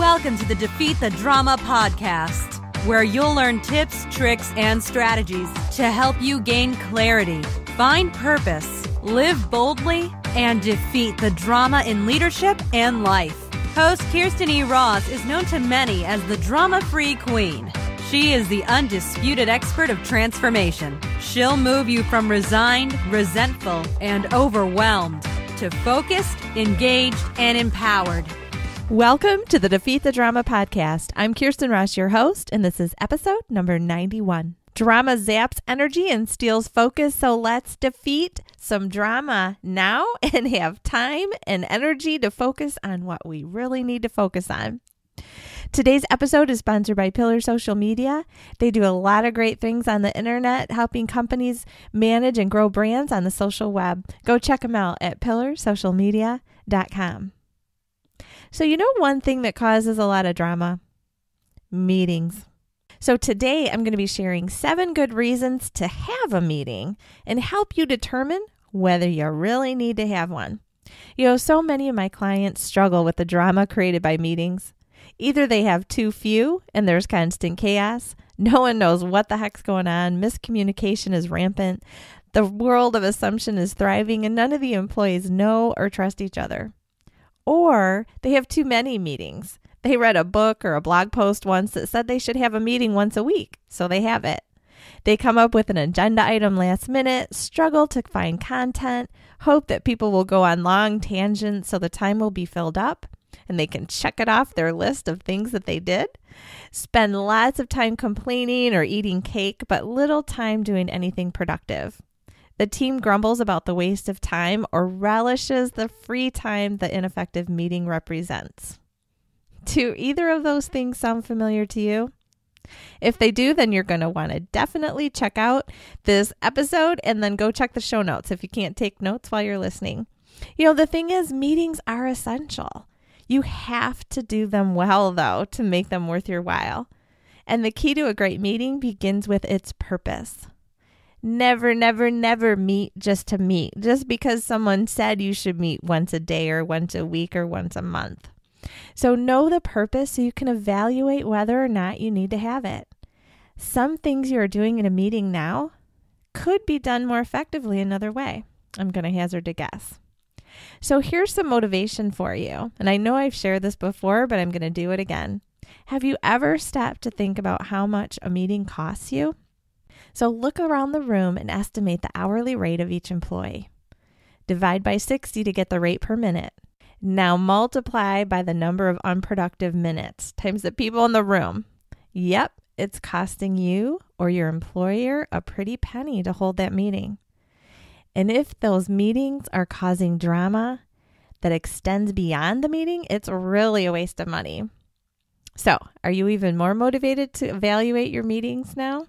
Welcome to the Defeat the Drama podcast, where you'll learn tips, tricks, and strategies to help you gain clarity, find purpose, live boldly, and defeat the drama in leadership and life. Host Kirsten E. Ross is known to many as the drama-free queen. She is the undisputed expert of transformation. She'll move you from resigned, resentful, and overwhelmed to focused, engaged, and empowered. Welcome to the Defeat the Drama podcast. I'm Kirsten Ross, your host, and this is episode number 91. Drama zaps energy and steals focus, so let's defeat some drama now and have time and energy to focus on what we really need to focus on. Today's episode is sponsored by Pillar Social Media. They do a lot of great things on the internet, helping companies manage and grow brands on the social web. Go check them out at pillarsocialmedia.com. So you know one thing that causes a lot of drama? Meetings. So today I'm going to be sharing 7 good reasons to have a meeting and help you determine whether you really need to have one. You know, so many of my clients struggle with the drama created by meetings. Either they have too few and there's constant chaos. No one knows what the heck's going on. Miscommunication is rampant. The world of assumption is thriving and none of the employees know or trust each other. Or they have too many meetings. They read a book or a blog post once that said they should have a meeting once a week, so they have it. They come up with an agenda item last minute, struggle to find content, hope that people will go on long tangents so the time will be filled up, and they can check it off their list of things that they did. Spend lots of time complaining or eating cake, but little time doing anything productive. The team grumbles about the waste of time or relishes the free time the ineffective meeting represents. Do either of those things sound familiar to you? If they do, then you're going to want to definitely check out this episode and then go check the show notes if you can't take notes while you're listening. You know, the thing is, meetings are essential. You have to do them well, though, to make them worth your while. And the key to a great meeting begins with its purpose. Never, never, never meet just to meet, just because someone said you should meet once a day or once a week or once a month. So know the purpose so you can evaluate whether or not you need to have it. Some things you are doing in a meeting now could be done more effectively another way. I'm going to hazard a guess. So here's some motivation for you. And I know I've shared this before, but I'm going to do it again. Have you ever stopped to think about how much a meeting costs you? So look around the room and estimate the hourly rate of each employee. Divide by 60 to get the rate per minute. Now multiply by the number of unproductive minutes times the people in the room. Yep, it's costing you or your employer a pretty penny to hold that meeting. And if those meetings are causing drama that extends beyond the meeting, it's really a waste of money. So, are you even more motivated to evaluate your meetings now?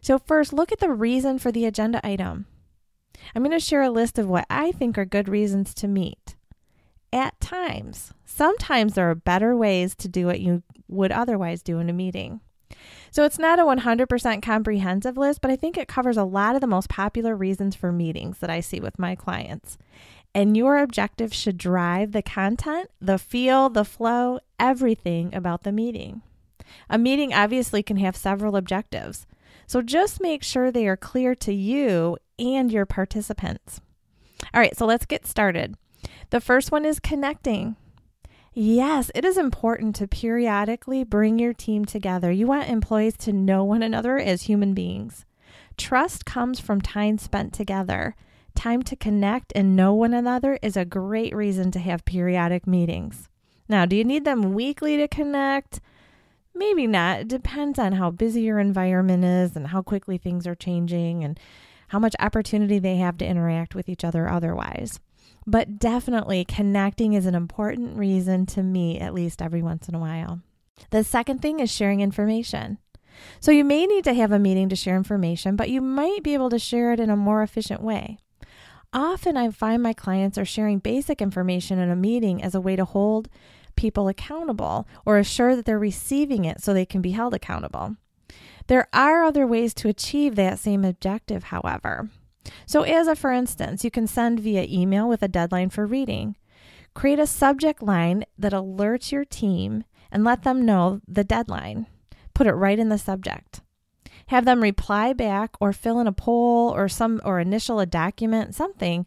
So first, look at the reason for the agenda item. I'm going to share a list of what I think are good reasons to meet. At times, sometimes there are better ways to do what you would otherwise do in a meeting. So it's not a 100% comprehensive list, but I think it covers a lot of the most popular reasons for meetings that I see with my clients. And your objective should drive the content, the feel, the flow, everything about the meeting. A meeting obviously can have several objectives. So just make sure they are clear to you and your participants. All right, so let's get started. The first one is connecting. Yes, it is important to periodically bring your team together. You want employees to know one another as human beings. Trust comes from time spent together. Time to connect and know one another is a great reason to have periodic meetings. Now, do you need them weekly to connect? Maybe not. It depends on how busy your environment is and how quickly things are changing and how much opportunity they have to interact with each other otherwise. But definitely connecting is an important reason to meet at least every once in a while. The second thing is sharing information. So you may need to have a meeting to share information, but you might be able to share it in a more efficient way. Often I find my clients are sharing basic information in a meeting as a way to hold people accountable or assure that they're receiving it so they can be held accountable. There are other ways to achieve that same objective, however. So as a for instance, you can send via email with a deadline for reading. Create a subject line that alerts your team and let them know the deadline. Put it right in the subject. Have them reply back or fill in a poll or initial a document, something,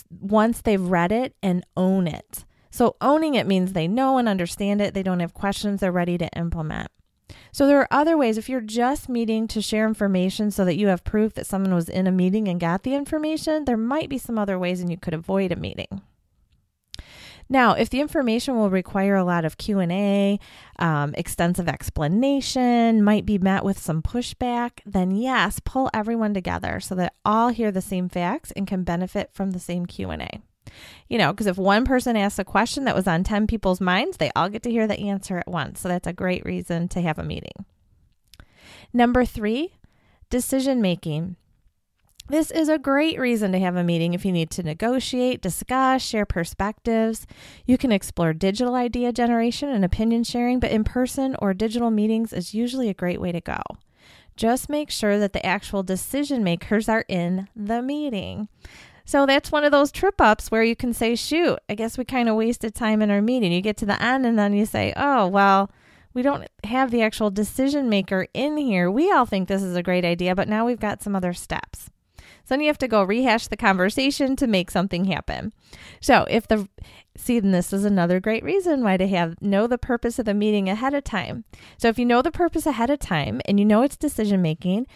once they've read it, and own it. So owning it means they know and understand it. They don't have questions. They're ready to implement. So there are other ways. If you're just meeting to share information so that you have proof that someone was in a meeting and got the information, there might be some other ways and you could avoid a meeting. Now, if the information will require a lot of Q&A, extensive explanation, might be met with some pushback, then yes, pull everyone together so that all hear the same facts and can benefit from the same Q&A. Because if one person asks a question that was on 10 people's minds, they all get to hear the answer at once. So that's a great reason to have a meeting. Number 3, decision making. This is a great reason to have a meeting if you need to negotiate, discuss, share perspectives. You can explore digital idea generation and opinion sharing, but in-person or digital meetings is usually a great way to go. Just make sure that the actual decision makers are in the meeting. So that's one of those trip ups where you can say, shoot, I guess we kind of wasted time in our meeting. You get to the end and then you say, oh, well, we don't have the actual decision maker in here. We all think this is a great idea, but now we've got some other steps. So then you have to go rehash the conversation to make something happen. So and this is another great reason why to know the purpose of the meeting ahead of time. So if you know the purpose ahead of time and you know it's decision making,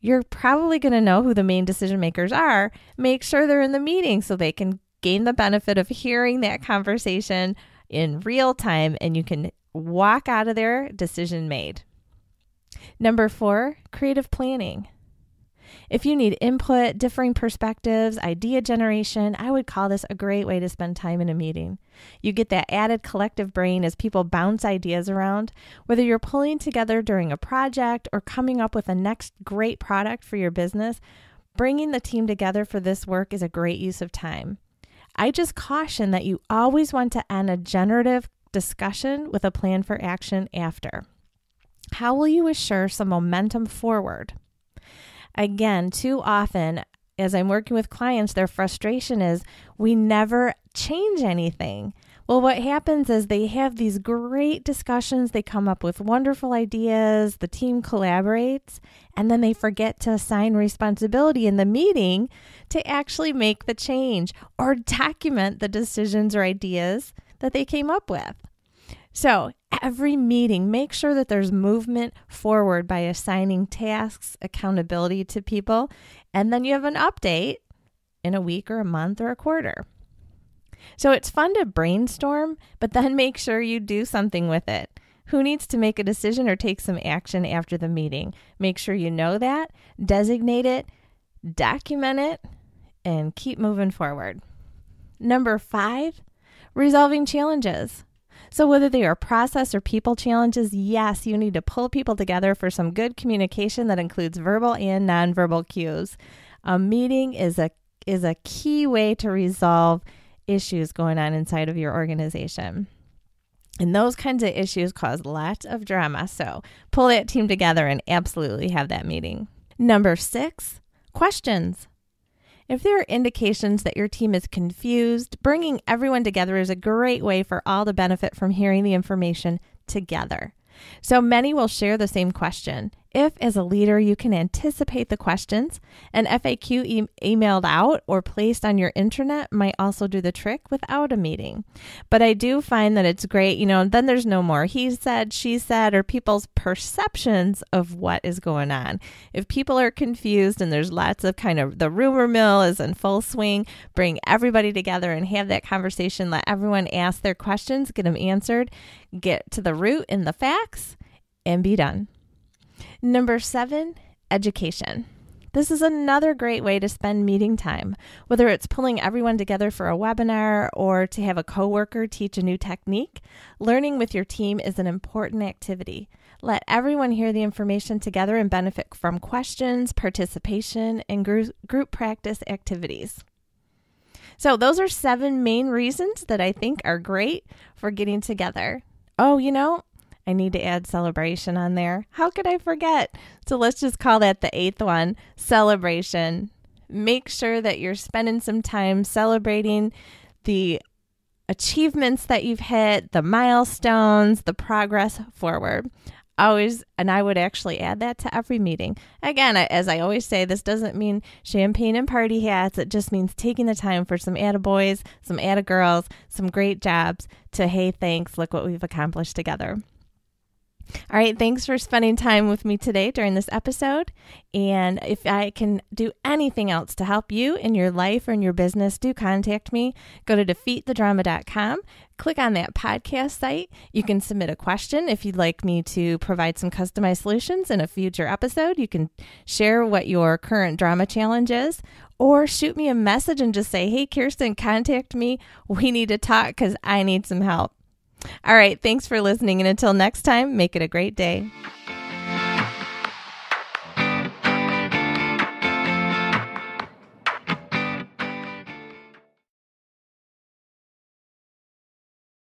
you're probably going to know who the main decision makers are. Make sure they're in the meeting so they can gain the benefit of hearing that conversation in real time and you can walk out of there decision made. Number 4, creative planning. If you need input, differing perspectives, idea generation, I would call this a great way to spend time in a meeting. You get that added collective brain as people bounce ideas around. Whether you're pulling together during a project or coming up with a next great product for your business, bringing the team together for this work is a great use of time. I just caution that you always want to end a generative discussion with a plan for action after. How will you assure some momentum forward? Again, too often, as I'm working with clients, their frustration is we never change anything. Well, what happens is they have these great discussions. They come up with wonderful ideas. The team collaborates, and then they forget to assign responsibility in the meeting to actually make the change or document the decisions or ideas that they came up with. So every meeting, make sure that there's movement forward by assigning tasks, accountability to people, and then you have an update in a week or a month or a quarter. So it's fun to brainstorm, but then make sure you do something with it. Who needs to make a decision or take some action after the meeting? Make sure you know that, designate it, document it, and keep moving forward. Number 5, resolving challenges. So whether they are process or people challenges, yes, you need to pull people together for some good communication that includes verbal and nonverbal cues. A meeting is a key way to resolve issues going on inside of your organization. And those kinds of issues cause lots of drama. So pull that team together and absolutely have that meeting. Number 6, questions. If there are indications that your team is confused, bringing everyone together is a great way for all to benefit from hearing the information together. So many will share the same question. If, as a leader, you can anticipate the questions, an FAQ emailed out or placed on your intranet might also do the trick without a meeting. But I do find that it's great, then there's no more he said, she said, or people's perceptions of what is going on. If people are confused and there's lots of the rumor mill is in full swing, bring everybody together and have that conversation. Let everyone ask their questions, get them answered, get to the root in the facts, and be done. Number 7, education. This is another great way to spend meeting time, whether it's pulling everyone together for a webinar or to have a coworker teach a new technique. Learning with your team is an important activity. Let everyone hear the information together and benefit from questions, participation, and group practice activities. So those are 7 main reasons that I think are great for getting together. Oh, I need to add celebration on there. How could I forget? So let's just call that the 8th one, celebration. Make sure that you're spending some time celebrating the achievements that you've hit, the milestones, the progress forward. Always, and I would actually add that to every meeting. Again, as I always say, this doesn't mean champagne and party hats. It just means taking the time for some attaboys, some attagirls, some great jobs to, hey, thanks, look what we've accomplished together. All right, thanks for spending time with me today during this episode. And if I can do anything else to help you in your life or in your business, do contact me. Go to defeatthedrama.com. Click on that podcast site. You can submit a question if you'd like me to provide some customized solutions in a future episode. You can share what your current drama challenge is, or shoot me a message and just say, hey, Kirsten, contact me. We need to talk because I need some help. All right, thanks for listening. And until next time, make it a great day.